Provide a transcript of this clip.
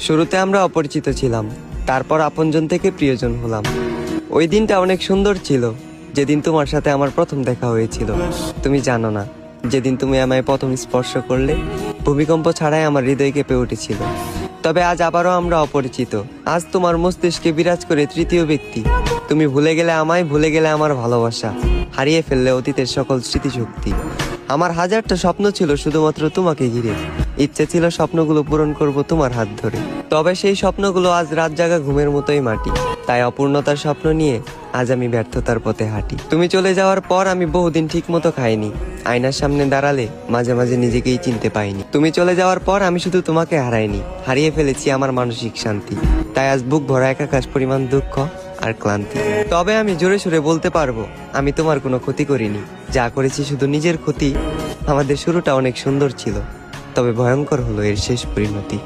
শুরুতে আমরা অপরিচিত ছিলাম, তারপর আপনজন থেকে প্রিয়জন হলাম। ওই দিনটা অনেক সুন্দর ছিল, যেদিন তোমার সাথে আমার প্রথম দেখা হয়েছিল। তুমি জানো না, যেদিন তুমি আমায় প্রথম স্পর্শ করলে, ভূমিকম্প ছাড়াই আমার হৃদয় কেঁপে উঠেছিল। তবে আজ আবারও আমরা অপরিচিত। আজ তোমার মস্তিষ্কে বিরাজ করে তৃতীয় ব্যক্তি। তুমি ভুলে গেলে আমায়, ভুলে গেলে আমার ভালোবাসা, হারিয়ে ফেললে অতীতের সকল স্মৃতিশক্তি। আমার হাজারটা স্বপ্ন ছিল শুধুমাত্র তোমাকে ঘিরে। ইচ্ছে ছিল স্বপ্নগুলো পূরণ করব তোমার হাত ধরে। তবে সেই স্বপ্নগুলো আজ রাত জাগা ঘুমের মতোই মাটি। তাই অপূর্ণতার স্বপ্ন নিয়ে আজ আমি ব্যর্থতার পথে হাঁটি। তুমি চলে যাওয়ার পর আমি বহুদিন ঠিক মতো খাইনি। আয়নার সামনে দাঁড়ালে মাঝে মাঝে নিজেকেই চিনতে পাইনি। তুমি চলে যাওয়ার পর আমি শুধু তোমাকে হারাইনি, হারিয়ে ফেলেছি আমার মানসিক শান্তি। তাই আজ বুক ভরা একাকাশ পরিমাণ দুঃখ আর ক্লান্তি। তবে আমি জোরে সোরে বলতে পারবো, আমি তোমার কোনো ক্ষতি করিনি। যা করেছি শুধু নিজের ক্ষতি। আমাদের শুরুটা অনেক সুন্দর ছিল, তবে ভয়ঙ্কর হলো এর শেষ পরিণতি।